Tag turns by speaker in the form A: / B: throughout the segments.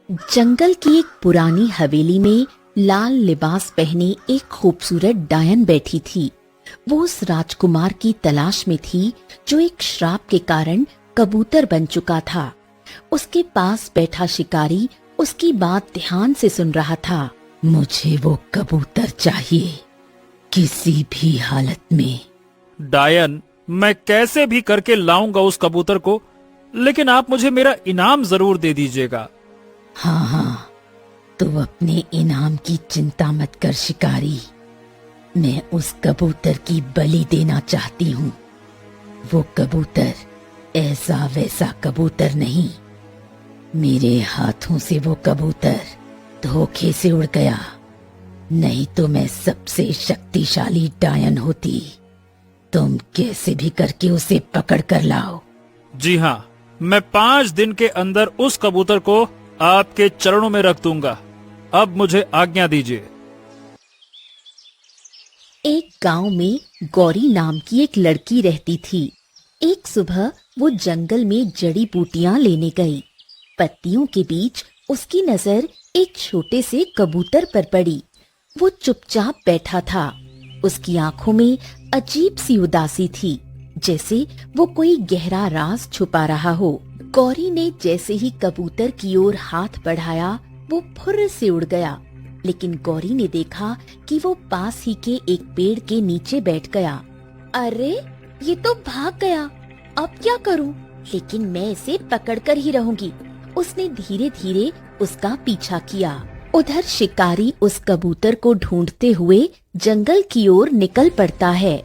A: जंगल की एक पुरानी हवेली में लाल लिबास पहने एक खूबसूरत डायन बैठी थी। वो उस राजकुमार की तलाश में थी जो एक श्राप के कारण कबूतर बन चुका था। उसके पास बैठा शिकारी उसकी बात ध्यान से सुन रहा था। मुझे वो कबूतर चाहिए, किसी भी हालत में।
B: डायन, मैं कैसे भी करके लाऊंगा उस कबूतर को, लेकिन आप मुझे मेरा इनाम जरूर दे दीजिएगा।
A: हाँ, तू अपने इनाम की चिंता मत कर शिकारी। मैं उस कबूतर की बलि देना चाहती हूँ। वो कबूतर ऐसा वैसा कबूतर नहीं। मेरे हाथों से वो कबूतर धोखे से उड़ गया, नहीं तो मैं सबसे शक्तिशाली डायन होती। तुम कैसे भी करके उसे पकड़ कर लाओ।
B: जी हाँ, मैं 5 दिन के अंदर उस कबूतर को आपके चरणों में रख दूंगा। अब मुझे आज्ञा दीजिए।
A: एक गांव में गौरी नाम की एक लड़की रहती थी। एक सुबह वो जंगल में जड़ी बूटियां लेने गई। पत्तियों के बीच उसकी नजर एक छोटे से कबूतर पर पड़ी। वो चुपचाप बैठा था। उसकी आंखों में अजीब सी उदासी थी, जैसे वो कोई गहरा राज छुपा रहा हो। गौरी ने जैसे ही कबूतर की ओर हाथ बढ़ाया, वो फुर्र से उड़ गया। लेकिन गौरी ने देखा कि वो पास ही के एक पेड़ के नीचे बैठ गया। अरे, ये तो भाग गया। अब क्या करूं? लेकिन मैं इसे पकड़कर ही रहूंगी। उसने धीरे धीरे उसका पीछा किया। उधर शिकारी उस कबूतर को ढूंढते हुए जंगल की ओर निकल पड़ता है।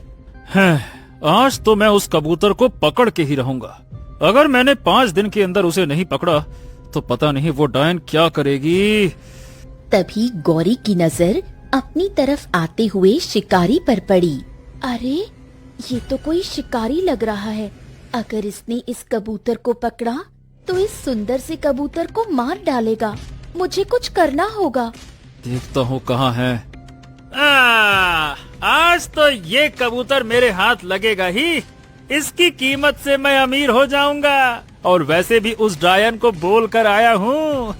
B: आज तो मैं उस कबूतर को पकड़ के ही रहूंगा। अगर मैंने 5 दिन के अंदर उसे नहीं पकड़ा तो पता नहीं वो डायन क्या करेगी।
A: तभी गौरी की नजर अपनी तरफ आते हुए शिकारी पर पड़ी। अरे, ये तो कोई शिकारी लग रहा है। अगर इसने इस कबूतर को पकड़ा तो इस सुंदर से कबूतर को मार डालेगा। मुझे कुछ करना होगा।
B: देखता हूँ कहाँ है। आज तो ये कबूतर मेरे हाथ लगेगा ही। इसकी कीमत से मैं अमीर हो जाऊंगा। और वैसे भी उस डायन को बोल कर आया हूँ।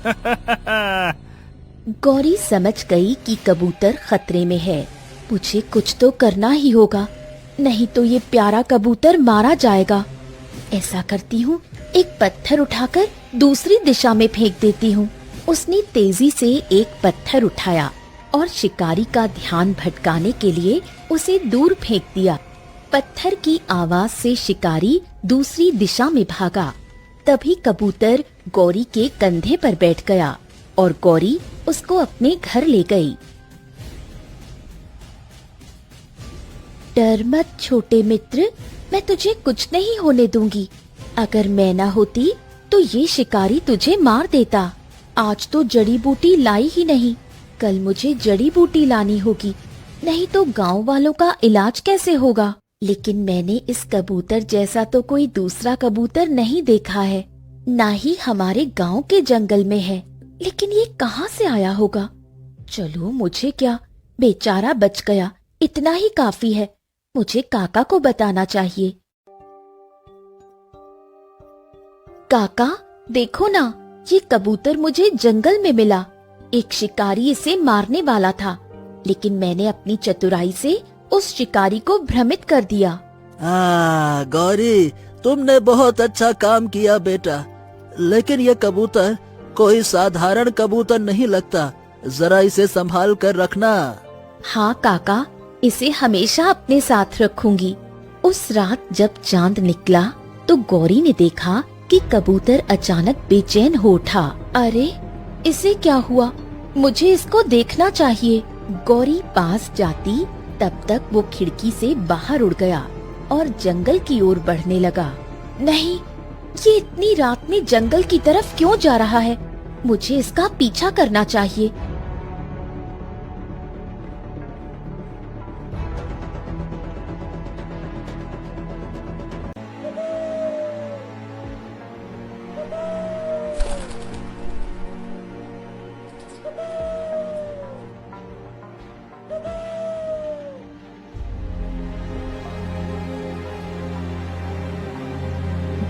A: गौरी समझ गई कि कबूतर खतरे में है। मुझे कुछ तो करना ही होगा, नहीं तो ये प्यारा कबूतर मारा जाएगा। ऐसा करती हूँ, एक पत्थर उठाकर दूसरी दिशा में फेंक देती हूँ। उसने तेजी से एक पत्थर उठाया और शिकारी का ध्यान भटकाने के लिए उसे दूर फेंक दिया। पत्थर की आवाज से शिकारी दूसरी दिशा में भागा। तभी कबूतर गौरी के कंधे पर बैठ गया और गौरी उसको अपने घर ले गई। डर मत छोटे मित्र, मैं तुझे कुछ नहीं होने दूंगी। अगर मैं ना होती तो ये शिकारी तुझे मार देता। आज तो जड़ी बूटी लाई ही नहीं, कल मुझे जड़ी बूटी लानी होगी, नहीं तो गांव वालों का इलाज कैसे होगा। लेकिन मैंने इस कबूतर जैसा तो कोई दूसरा कबूतर नहीं देखा है, ना ही हमारे गांव के जंगल में है। लेकिन ये कहाँ से आया होगा? चलो, मुझे क्या, बेचारा बच गया, इतना ही काफी है। मुझे काका को बताना चाहिए। काका, देखो ना, ये कबूतर मुझे जंगल में मिला। एक शिकारी इसे मारने वाला था, लेकिन मैंने अपनी चतुराई से उस शिकारी को भ्रमित कर दिया।
C: गौरी, तुमने बहुत अच्छा काम किया बेटा। लेकिन ये कबूतर कोई साधारण कबूतर नहीं लगता। जरा इसे संभाल कर रखना।
A: हाँ काका, इसे हमेशा अपने साथ रखूंगी। उस रात जब चांद निकला तो गौरी ने देखा कि कबूतर अचानक बेचैन हो उठा। अरे, इसे क्या हुआ? मुझे इसको देखना चाहिए। गौरी पास जाती तब तक वो खिड़की से बाहर उड़ गया और जंगल की ओर बढ़ने लगा। नहीं, ये इतनी रात में जंगल की तरफ क्यों जा रहा है? मुझे इसका पीछा करना चाहिए।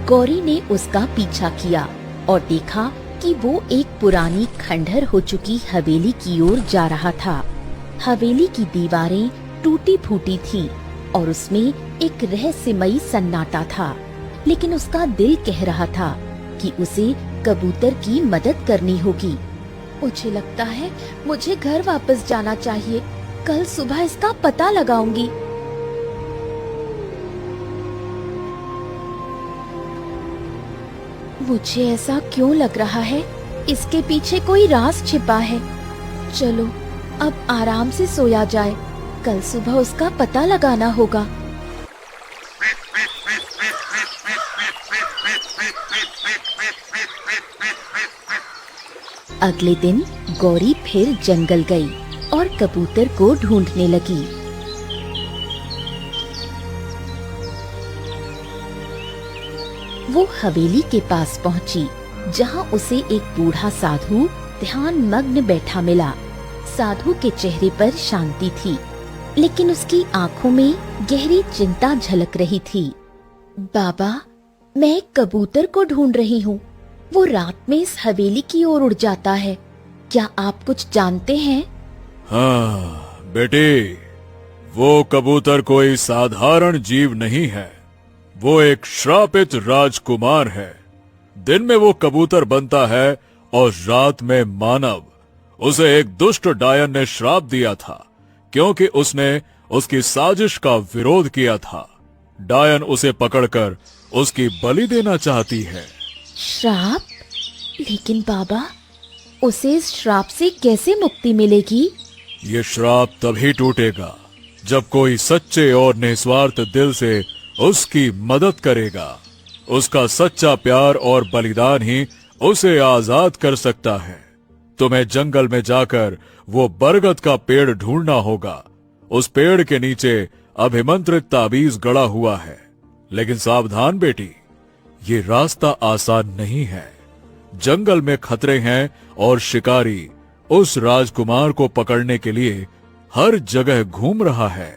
A: गौरी ने उसका पीछा किया और देखा कि वो एक पुरानी खंडहर हो चुकी हवेली की ओर जा रहा था। हवेली की दीवारें टूटी फूटी थीं और उसमें एक रहस्यमयी सन्नाटा था, लेकिन उसका दिल कह रहा था कि उसे कबूतर की मदद करनी होगी। मुझे लगता है मुझे घर वापस जाना चाहिए। कल सुबह इसका पता लगाऊंगी। मुझे ऐसा क्यों लग रहा है? इसके पीछे कोई राज छिपा है। चलो अब आराम से सोया जाए, कल सुबह उसका पता लगाना होगा। अगले दिन गौरी फिर जंगल गई और कबूतर को ढूंढने लगी। वो हवेली के पास पहुंची, जहां उसे एक बूढ़ा साधु ध्यान मग्न बैठा मिला। साधु के चेहरे पर शांति थी, लेकिन उसकी आंखों में गहरी चिंता झलक रही थी। बाबा, मैं एक कबूतर को ढूंढ रही हूँ। वो रात में इस हवेली की ओर उड़ जाता है। क्या आप कुछ जानते हैं?
D: हाँ बेटी, वो कबूतर कोई साधारण जीव नहीं है। वो एक श्रापित राजकुमार है। दिन में वो कबूतर बनता है और रात में मानव। उसे एक दुष्ट डायन ने श्राप दिया था, क्योंकि उसने उसकी साजिश का विरोध किया था। डायन उसे पकड़कर उसकी बलि देना चाहती है।
A: श्राप? लेकिन बाबा, उसे इस श्राप से कैसे मुक्ति मिलेगी?
D: ये श्राप तभी टूटेगा जब कोई सच्चे और निस्वार्थ दिल से उसकी मदद करेगा। उसका सच्चा प्यार और बलिदान ही उसे आजाद कर सकता है। तुम्हें जंगल में जाकर वो बरगद का पेड़ ढूंढना होगा। उस पेड़ के नीचे अभिमंत्रित ताबीज गड़ा हुआ है। लेकिन सावधान बेटी, ये रास्ता आसान नहीं है। जंगल में खतरे हैं और शिकारी उस राजकुमार को पकड़ने के लिए हर जगह घूम रहा है।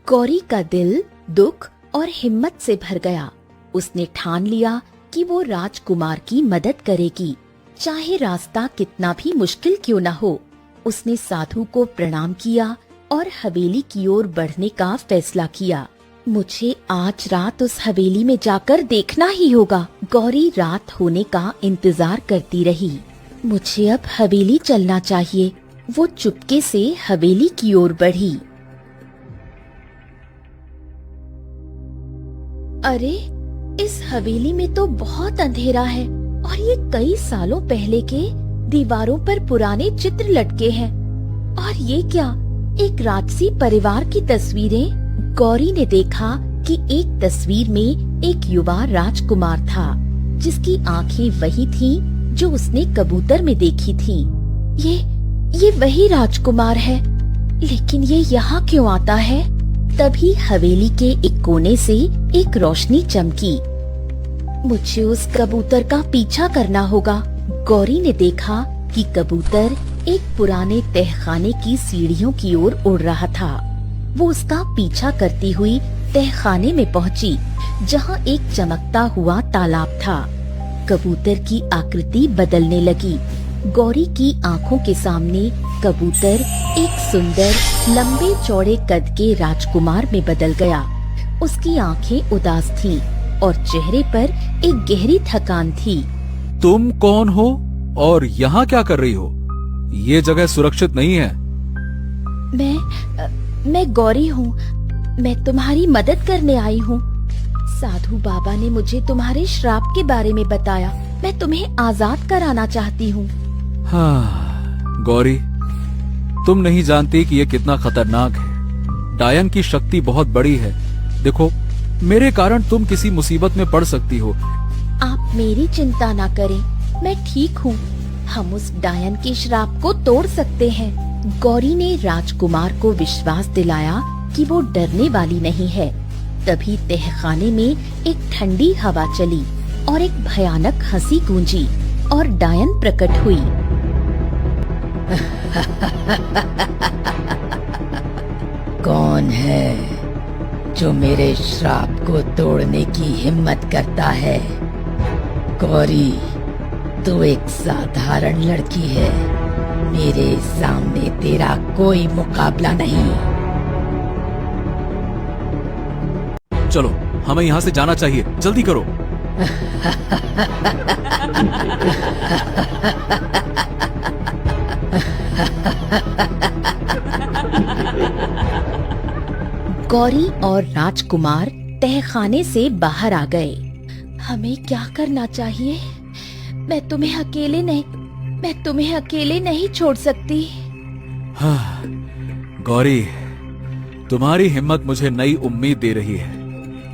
A: गौरी का दिल दुख और हिम्मत से भर गया। उसने ठान लिया कि वो राजकुमार की मदद करेगी, चाहे रास्ता कितना भी मुश्किल क्यों न हो। उसने साधु को प्रणाम किया और हवेली की ओर बढ़ने का फैसला किया। मुझे आज रात उस हवेली में जाकर देखना ही होगा। गौरी रात होने का इंतजार करती रही। मुझे अब हवेली चलना चाहिए। वो चुपके से हवेली की ओर बढ़ी। अरे, इस हवेली में तो बहुत अंधेरा है और ये कई सालों पहले के दीवारों पर पुराने चित्र लटके हैं। और ये क्या, एक राजसी परिवार की तस्वीरें? गौरी ने देखा कि एक तस्वीर में एक युवा राजकुमार था, जिसकी आंखें वही थीं जो उसने कबूतर में देखी थीं। ये वही राजकुमार है, लेकिन ये यहाँ क्यों आता है? तभी हवेली के एक कोने से एक रोशनी चमकी। मुझे उस कबूतर का पीछा करना होगा। गौरी ने देखा कि कबूतर एक पुराने तहखाने की सीढ़ियों की ओर उड़ रहा था। वो उसका पीछा करती हुई तहखाने में पहुंची, जहां एक चमकता हुआ तालाब था। कबूतर की आकृति बदलने लगी। गौरी की आंखों के सामने कबूतर एक सुंदर लंबे चौड़े कद के राजकुमार में बदल गया। उसकी आंखें उदास थीं और चेहरे पर एक गहरी थकान थी।
E: तुम कौन हो और यहाँ क्या कर रही हो? ये जगह सुरक्षित नहीं है।
A: मैं गौरी हूँ। मैं तुम्हारी मदद करने आई हूँ। साधु बाबा ने मुझे तुम्हारे श्राप के बारे में बताया। मैं तुम्हें आजाद कराना चाहती हूँ।
E: हाँ गौरी, तुम नहीं जानती कि ये कितना खतरनाक है। डायन की शक्ति बहुत बड़ी है। देखो, मेरे कारण तुम किसी मुसीबत में पड़ सकती हो।
A: आप मेरी चिंता ना करें, मैं ठीक हूँ। हम उस डायन के श्राप को तोड़ सकते हैं। गौरी ने राजकुमार को विश्वास दिलाया कि वो डरने वाली नहीं है। तभी तहखाने में एक ठंडी हवा चली और एक भयानक हंसी गूंजी और डायन प्रकट हुई।
F: कौन है जो मेरे श्राप को तोड़ने की हिम्मत करता है? गौरी, तू एक साधारण लड़की है, मेरे सामने तेरा कोई मुकाबला नहीं।
E: चलो, हमें यहाँ से जाना चाहिए, जल्दी करो।
A: गौरी और राजकुमार तहखाने से बाहर आ गए। हमें क्या करना चाहिए? मैं तुम्हें अकेले नहीं छोड़ सकती।
E: हाँ, गौरी, तुम्हारी हिम्मत मुझे नई उम्मीद दे रही है,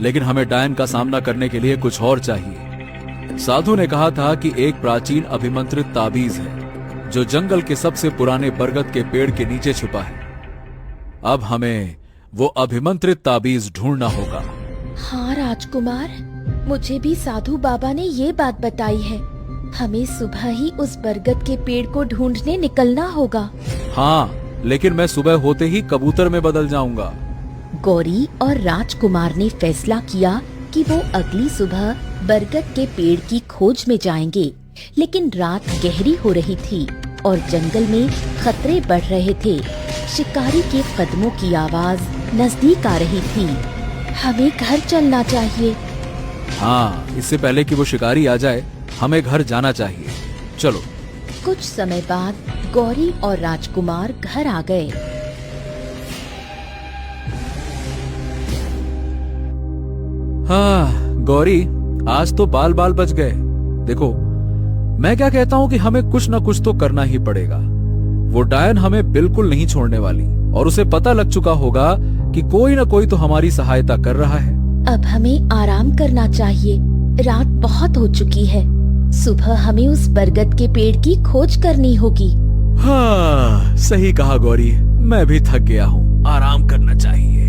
E: लेकिन हमें डायन का सामना करने के लिए कुछ और चाहिए। साधु ने कहा था कि एक प्राचीन अभिमंत्रित ताबीज है जो जंगल के सबसे पुराने बरगद के पेड़ के नीचे छुपा है। अब हमें वो अभिमंत्रित ताबीज ढूंढना होगा।
A: हाँ राजकुमार, मुझे भी साधु बाबा ने ये बात बताई है। हमें सुबह ही उस बरगद के पेड़ को ढूंढने निकलना होगा।
E: हाँ, लेकिन मैं सुबह होते ही कबूतर में बदल जाऊंगा।
A: गौरी और राजकुमार ने फैसला किया कि वो अगली सुबह बरगद के पेड़ की खोज में जाएंगे, लेकिन रात गहरी हो रही थी और जंगल में खतरे बढ़ रहे थे। शिकारी के कदमों की आवाज नजदीक आ रही थी। हमें घर चलना चाहिए।
E: हाँ, इससे पहले कि वो शिकारी आ जाए, हमें घर जाना चाहिए। चलो।
A: कुछ समय बाद गौरी और राजकुमार घर आ गए।
E: हाँ गौरी, आज तो बाल बाल बच गए। देखो, मैं क्या कहता हूँ कि हमें कुछ न कुछ तो करना ही पड़ेगा। वो डायन हमें बिल्कुल नहीं छोड़ने वाली और उसे पता लग चुका होगा कि कोई न कोई तो हमारी सहायता कर रहा है।
A: अब हमें आराम करना चाहिए। रात बहुत हो चुकी है। सुबह हमें उस बरगद के पेड़ की खोज करनी होगी।
E: हाँ, सही कहा गौरी, मैं भी थक गया हूँ, आराम करना चाहिए।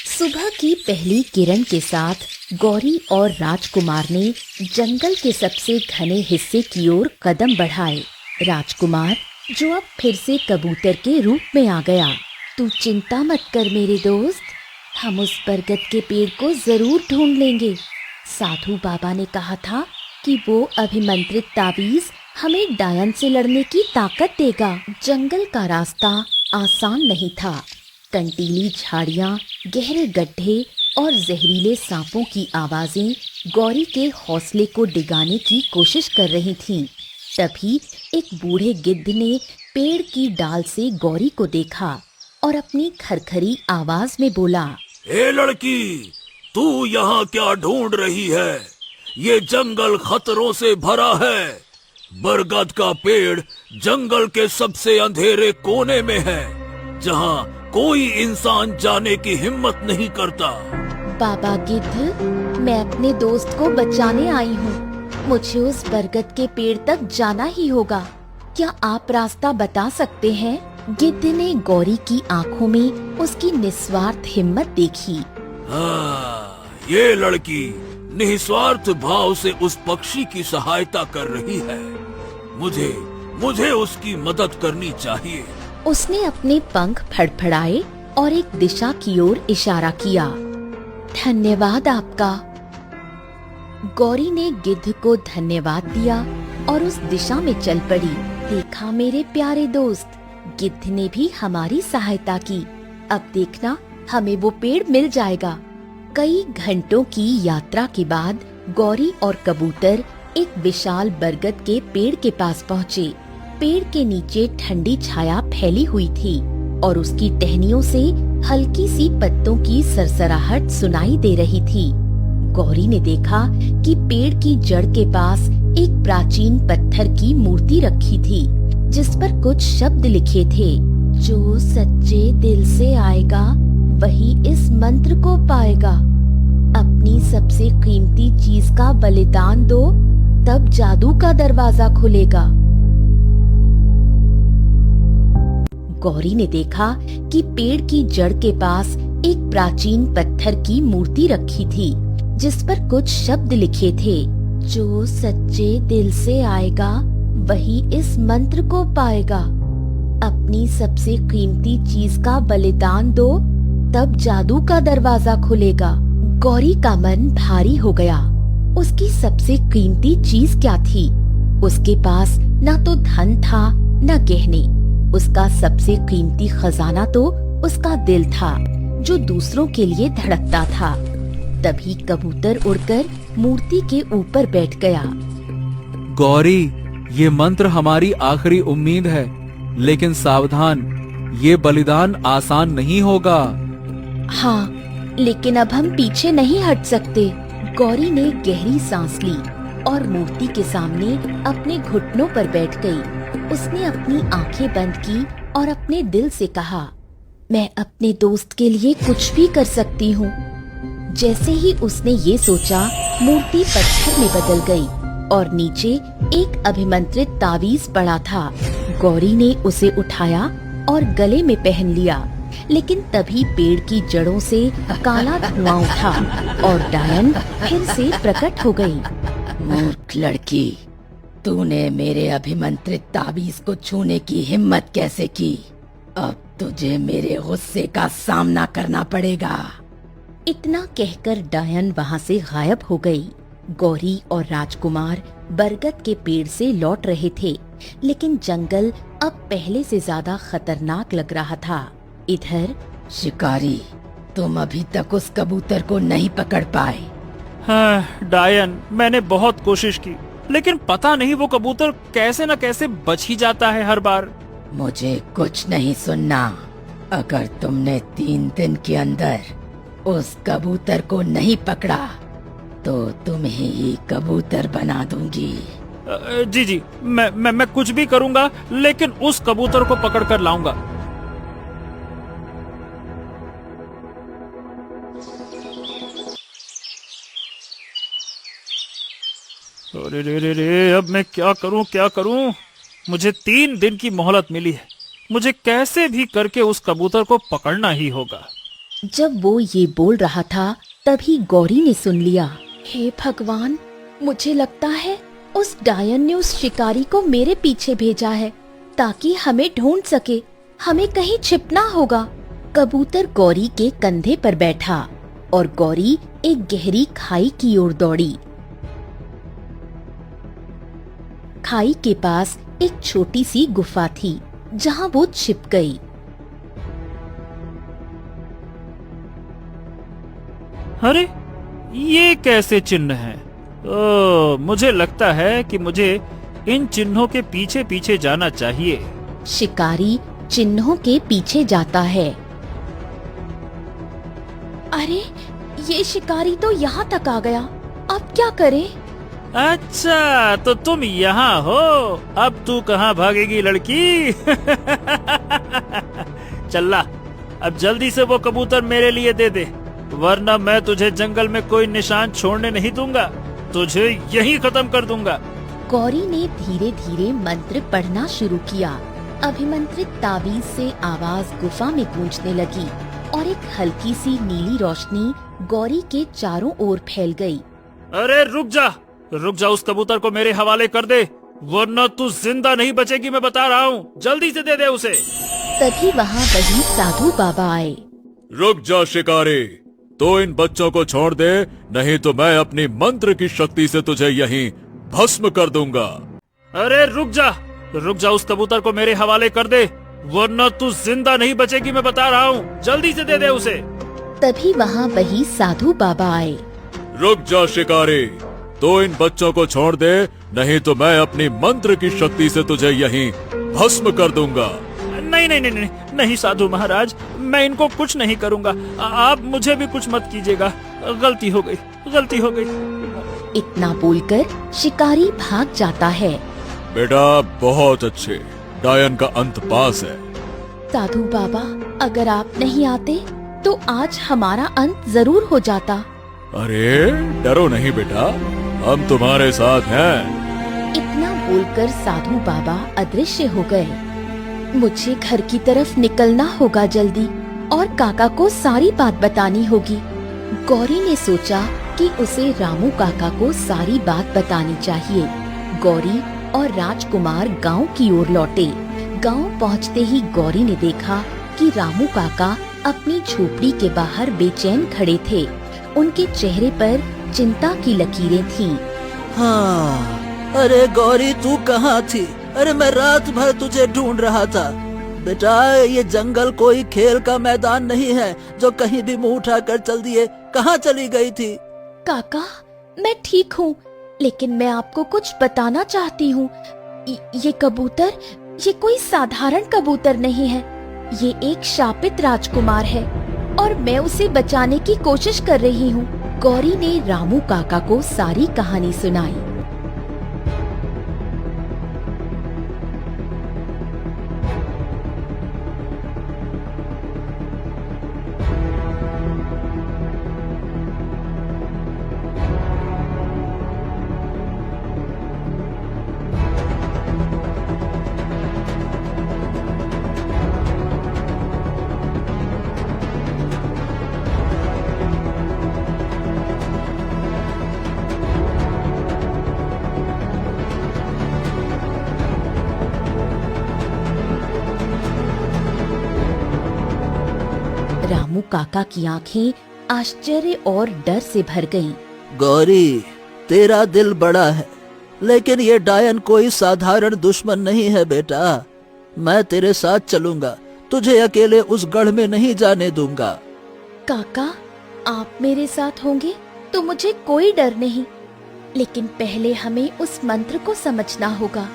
A: सुबह की पहली किरण के साथ गौरी और राजकुमार ने जंगल के सबसे घने हिस्से की ओर कदम बढ़ाए। राजकुमार, जो अब फिर से कबूतर के रूप में आ गया, तू चिंता मत कर मेरे दोस्त, हम उस बरगद के पेड़ को जरूर ढूंढ लेंगे। साधु बाबा ने कहा था कि वो अभिमंत्रित ताबीज हमें डायन से लड़ने की ताकत देगा। जंगल का रास्ता आसान नहीं था। कंटीली झाड़ियाँ, गहरे गड्ढे और जहरीले सांपों की आवाजें गौरी के हौसले को डिगाने की कोशिश कर रही थीं। तभी एक बूढ़े गिद्ध ने पेड़ की डाल से गौरी को देखा और अपनी खरखरी आवाज में बोला,
D: ए लड़की, तू यहाँ क्या ढूंढ रही है? ये जंगल खतरों से भरा है। बरगद का पेड़ जंगल के सबसे अंधेरे कोने में है, जहाँ कोई इंसान जाने की हिम्मत नहीं करता।
A: बाबा गिद्ध, मैं अपने दोस्त को बचाने आई हूँ। मुझे उस बरगद के पेड़ तक जाना ही होगा। क्या आप रास्ता बता सकते हैं? गिद्ध ने गौरी की आंखों में उसकी निस्वार्थ हिम्मत देखी।
D: हाँ, ये लड़की निस्वार्थ भाव से उस पक्षी की सहायता कर रही है। मुझे उसकी मदद करनी चाहिए।
A: उसने अपने पंख फड़फड़ाए और एक दिशा की ओर इशारा किया। धन्यवाद आपका। गौरी ने गिद्ध को धन्यवाद दिया और उस दिशा में चल पड़ी। देखा मेरे प्यारे दोस्त, गिद्ध ने भी हमारी सहायता की। अब देखना, हमें वो पेड़ मिल जाएगा। कई घंटों की यात्रा के बाद गौरी और कबूतर एक विशाल बरगद के पेड़ के पास पहुँचे। पेड़ के नीचे ठंडी छाया फैली हुई थी और उसकी टहनियों से हल्की सी पत्तों की सरसराहट सुनाई दे रही थी। गौरी ने देखा कि पेड़ की जड़ के पास एक प्राचीन पत्थर की मूर्ति रखी थी, जिस पर कुछ शब्द लिखे थे। जो सच्चे दिल से आएगा, वही इस मंत्र को पाएगा। अपनी सबसे कीमती चीज का बलिदान दो, तब जादू का दरवाजा खुलेगा। गौरी ने देखा कि पेड़ की जड़ के पास एक प्राचीन पत्थर की मूर्ति रखी थी, जिस पर कुछ शब्द लिखे थे। जो सच्चे दिल से आएगा, वही इस मंत्र को पाएगा। अपनी सबसे कीमती चीज का बलिदान दो, तब जादू का दरवाजा खुलेगा। गौरी का मन भारी हो गया। उसकी सबसे कीमती चीज क्या थी? उसके पास न तो धन था न गहने। उसका सबसे कीमती खजाना तो उसका दिल था, जो दूसरों के लिए धड़कता था। तभी कबूतर उड़कर मूर्ति के ऊपर बैठ गया।
E: गौरी, ये मंत्र हमारी आखिरी उम्मीद है, लेकिन सावधान, ये बलिदान आसान नहीं होगा।
A: हाँ, लेकिन अब हम पीछे नहीं हट सकते। गौरी ने गहरी सांस ली और मूर्ति के सामने अपने घुटनों पर बैठ गई। उसने अपनी आंखें बंद की और अपने दिल से कहा, मैं अपने दोस्त के लिए कुछ भी कर सकती हूँ। जैसे ही उसने ये सोचा, मूर्ति पत्थर में बदल गई और नीचे एक अभिमंत्रित तावीज पड़ा था। गौरी ने उसे उठाया और गले में पहन लिया, लेकिन तभी पेड़ की जड़ों से काला धुआं उठा और डायन फिर से प्रकट हो गई।
F: मूर्ख लड़की, तूने मेरे अभिमंत्रित ताबीज को छूने की हिम्मत कैसे की? अब तुझे मेरे गुस्से का सामना करना पड़ेगा।
A: इतना कहकर डायन वहाँ से गायब हो गई। गौरी और राजकुमार बरगद के पेड़ से लौट रहे थे, लेकिन जंगल अब पहले से ज्यादा खतरनाक लग रहा था। इधर
F: शिकारी, तुम अभी तक उस कबूतर को नहीं पकड़ पाए।
B: हाँ डायन, मैंने बहुत कोशिश की, लेकिन पता नहीं वो कबूतर कैसे न कैसे बच ही जाता है हर बार।
F: मुझे कुछ नहीं सुनना। अगर तुमने 3 दिन के अंदर उस कबूतर को नहीं पकड़ा तो तुम्हें ही कबूतर बना दूंगी।
B: जी जी, मैं कुछ भी करूंगा, लेकिन उस कबूतर को पकड़ कर लाऊंगा। अरे रे रे रे, अब मैं क्या करूं? मुझे 3 दिन की मोहलत मिली है। मुझे कैसे भी करके उस कबूतर को पकड़ना ही होगा।
A: जब वो ये बोल रहा था, तभी गौरी ने सुन लिया। हे भगवान, मुझे लगता है उस डायन ने उस शिकारी को मेरे पीछे भेजा है, ताकि हमें ढूंढ सके। हमें कहीं छिपना होगा। कबूतर गौरी के कंधे पर बैठा और गौरी एक गहरी खाई की ओर दौड़ी। खाई के पास एक छोटी सी गुफा थी, जहाँ वो छिप गई।
B: अरे ये कैसे चिन्ह हैं? मुझे लगता है कि मुझे इन चिन्हों के पीछे पीछे जाना चाहिए।
A: शिकारी चिन्हों के पीछे जाता है। अरे, ये शिकारी तो यहाँ तक आ गया। अब क्या करे?
B: अच्छा, तो तुम यहाँ हो। अब तू कहाँ भागेगी लड़की? चल्ला, अब जल्दी से वो कबूतर मेरे लिए दे दे, वरना मैं तुझे जंगल में कोई निशान छोड़ने नहीं दूंगा। तुझे यहीं खत्म कर दूंगा।
A: गौरी ने धीरे धीरे मंत्र पढ़ना शुरू किया। अभिमंत्रित ताबीज से आवाज गुफा में गूंजने लगी और एक हल्की सी नीली रोशनी गौरी के चारों ओर फैल गई।
B: अरे रुक जा, उस कबूतर को मेरे हवाले कर दे, वरना तू जिंदा नहीं बचेगी। मैं बता रहा हूँ, जल्दी से दे दे उसे।
A: तभी वहाँ वही साधु बाबा आए।
D: रुक जा शिकारी, तो इन बच्चों को छोड़ दे, नहीं तो मैं अपनी मंत्र की शक्ति से तुझे यहीं भस्म कर दूंगा।
B: अरे रुक जा, उस कबूतर को मेरे हवाले कर दे, वरना तू जिंदा नहीं बचेगी। मैं बता रहा हूँ, जल्दी से दे दे उसे।
A: तभी वहाँ वही साधु बाबा आए।
D: रुक जा शिकारी, तो इन बच्चों को छोड़ दे, नहीं तो मैं अपनी मंत्र की शक्ति से तुझे यहीं भस्म कर दूंगा।
B: नहीं साधु महाराज, मैं इनको कुछ नहीं करूंगा। आप मुझे भी कुछ मत कीजिएगा। गलती हो गई।
A: इतना बोलकर शिकारी भाग जाता है।
D: बेटा बहुत अच्छे, डायन का अंत पास है।
A: साधु बाबा, अगर आप नहीं आते तो आज हमारा अंत जरूर हो जाता।
D: अरे डरो नहीं बेटा, हम तुम्हारे साथ हैं।
A: इतना बोलकर साधु बाबा अदृश्य हो गए। मुझे घर की तरफ निकलना होगा जल्दी, और काका को सारी बात बतानी होगी। गौरी ने सोचा कि उसे रामू काका को सारी बात बतानी चाहिए। गौरी और राजकुमार गांव की ओर लौटे। गांव पहुंचते ही गौरी ने देखा कि रामू काका अपनी झोपड़ी के बाहर बेचैन खड़े थे। उनके चेहरे पर चिंता की लकीरें थीं।
C: हाँ, अरे गौरी तू कहाँ थी? अरे मैं रात भर तुझे ढूंढ रहा था। बेटा ये जंगल कोई खेल का मैदान नहीं है जो कहीं भी मुंह उठाकर चल दिए। कहाँ चली गई थी?
A: काका, मैं ठीक हूँ, लेकिन मैं आपको कुछ बताना चाहती हूँ। ये कबूतर, ये कोई साधारण कबूतर नहीं है। ये एक शापित राजकुमार है और मैं उसे बचाने की कोशिश कर रही हूँ। गौरी ने रामू काका को सारी कहानी सुनाई। रामू काका की आंखें आश्चर्य और डर से भर गईं।
C: गौरी तेरा दिल बड़ा है, लेकिन ये डायन कोई साधारण दुश्मन नहीं है बेटा। मैं तेरे साथ चलूंगा, तुझे अकेले उस गढ़ में नहीं जाने दूंगा।
A: काका, आप मेरे साथ होंगे तो मुझे कोई डर नहीं, लेकिन पहले हमें उस मंत्र को समझना होगा।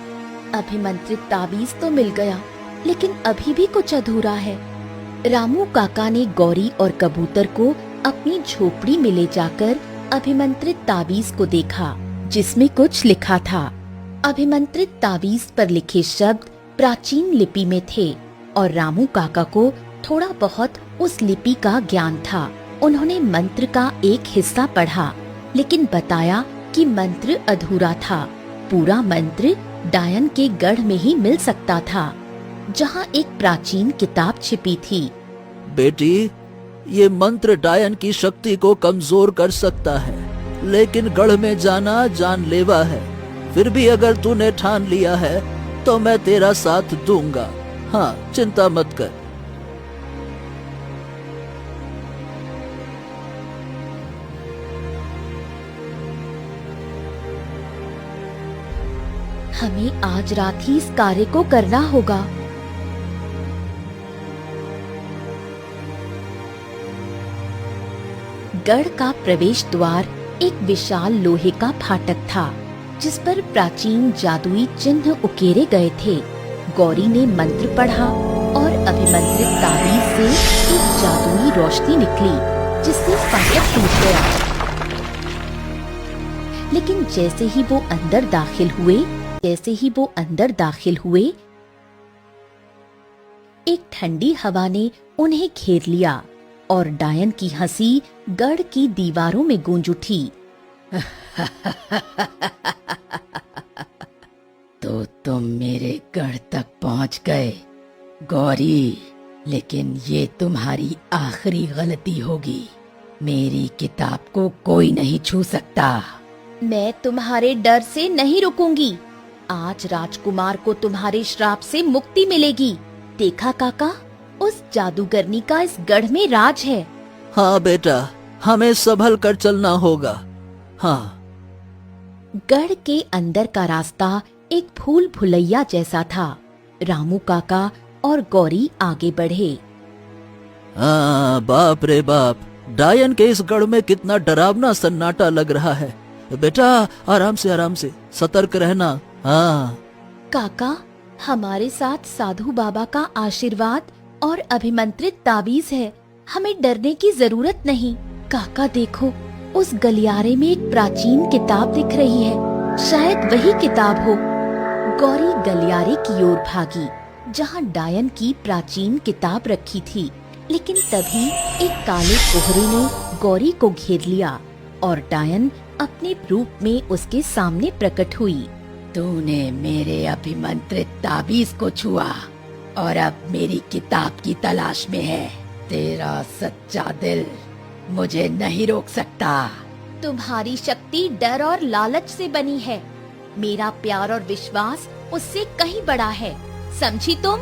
A: अभिमंत्रित ताबीज तो मिल गया, लेकिन अभी भी कुछ अधूरा है। रामू काका ने गौरी और कबूतर को अपनी झोपड़ी में ले जाकर अभिमंत्रित ताबीज को देखा, जिसमें कुछ लिखा था। अभिमंत्रित ताबीज पर लिखे शब्द प्राचीन लिपि में थे और रामू काका को थोड़ा बहुत उस लिपि का ज्ञान था। उन्होंने मंत्र का एक हिस्सा पढ़ा, लेकिन बताया कि मंत्र अधूरा था। पूरा मंत्र डायन के गढ़ में ही मिल सकता था, जहाँ एक प्राचीन किताब छिपी थी।
C: बेटी, ये मंत्र डायन की शक्ति को कमजोर कर सकता है, लेकिन गढ़ में जाना जानलेवा है। फिर भी अगर तूने ठान लिया है तो मैं तेरा साथ दूंगा। हाँ, चिंता मत कर।
A: हमें आज रात ही इस कार्य को करना होगा। गढ़ का प्रवेश द्वार एक विशाल लोहे का फाटक था, जिस पर प्राचीन जादुई चिन्ह उकेरे गए थे। गौरी ने मंत्र पढ़ा और अभिमंत्रित ताबीज से एक जादुई रोशनी निकली, जिससे फाटक टूट गया। लेकिन जैसे ही वो अंदर दाखिल हुए, एक ठंडी हवा ने उन्हें घेर लिया और डायन की हंसी गढ़ की दीवारों में गूंज उठी।
F: तो तुम मेरे गढ़ तक पहुंच गए गौरी, लेकिन ये तुम्हारी आखिरी गलती होगी। मेरी किताब को कोई नहीं छू सकता।
A: मैं तुम्हारे डर से नहीं रुकूंगी। आज राजकुमार को तुम्हारे श्राप से मुक्ति मिलेगी। देखा काका, उस जादूगरनी का इस गढ़ में राज है।
C: हाँ बेटा, हमें संभल कर चलना होगा। हाँ।
A: गढ़ के अंदर का रास्ता एक भूल भुलैया जैसा था। रामू काका और गौरी आगे बढ़े।
C: हाँ, बाप रे बाप, डायन के इस गढ़ में कितना डरावना सन्नाटा लग रहा है। बेटा आराम से सतर्क रहना। हाँ
A: काका, हमारे साथ साधु बाबा का आशीर्वाद और अभिमंत्रित ताबीज है। हमें डरने की जरूरत नहीं। काका देखो, उस गलियारे में एक प्राचीन किताब दिख रही है। शायद वही किताब हो। गौरी गलियारे की ओर भागी, जहाँ डायन की प्राचीन किताब रखी थी। लेकिन तभी एक काले कोहरे ने गौरी को घेर लिया और डायन अपने रूप में उसके सामने प्रकट हुई।
F: तूने मेरे अभिमंत्रित ताबीज को छुआ और अब मेरी किताब की तलाश में है। तेरा सच्चा दिल मुझे नहीं रोक सकता।
A: तुम्हारी शक्ति डर और लालच से बनी है। मेरा प्यार और विश्वास उससे कहीं बड़ा है। समझी तुम?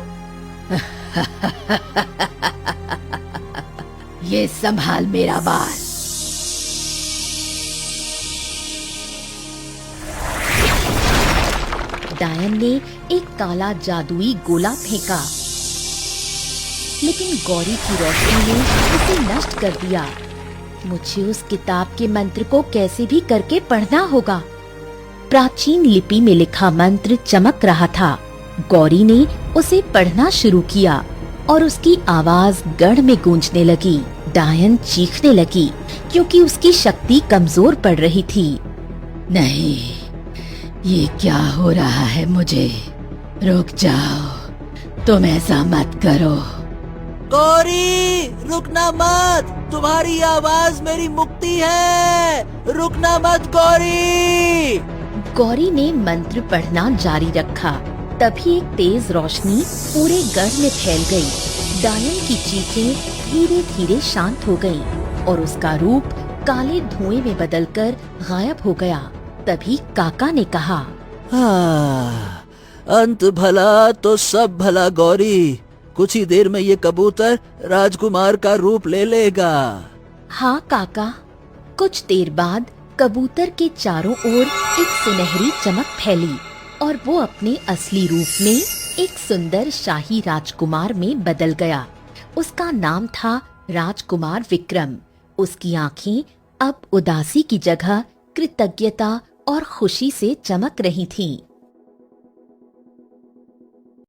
F: ये संभाल मेरा बाल।
A: डायन ने एक काला जादुई गोला फेंका, लेकिन गौरी की रोशनी ने उसे नष्ट कर दिया। मुझे उस किताब के मंत्र को कैसे भी करके पढ़ना होगा। प्राचीन लिपि में लिखा मंत्र चमक रहा था। गौरी ने उसे पढ़ना शुरू किया और उसकी आवाज गढ़ में गूंजने लगी। डायन चीखने लगी क्योंकि उसकी शक्ति कमजोर पड़ रही थी।
F: नहीं, ये क्या हो रहा है मुझे? रुक जाओ, तुम ऐसा मत करो।
C: गौरी, रुकना मत, तुम्हारी आवाज मेरी मुक्ति है, रुकना मत गौरी।
A: गौरी ने मंत्र पढ़ना जारी रखा। तभी एक तेज रोशनी पूरे गढ़ में फैल गई। डायन की चीखें धीरे धीरे शांत हो गईं और उसका रूप काले धुएं में बदलकर गायब हो गया। तभी काका ने कहा,
C: अंत भला तो सब भला गौरी। कुछ ही देर में ये कबूतर राजकुमार का रूप ले लेगा।
A: हाँ काका। कुछ देर बाद कबूतर के चारों ओर एक सुनहरी चमक फैली और वो अपने असली रूप में एक सुंदर शाही राजकुमार में बदल गया। उसका नाम था राजकुमार विक्रम। उसकी आंखें अब उदासी की जगह कृतज्ञता और खुशी से चमक रही थीं।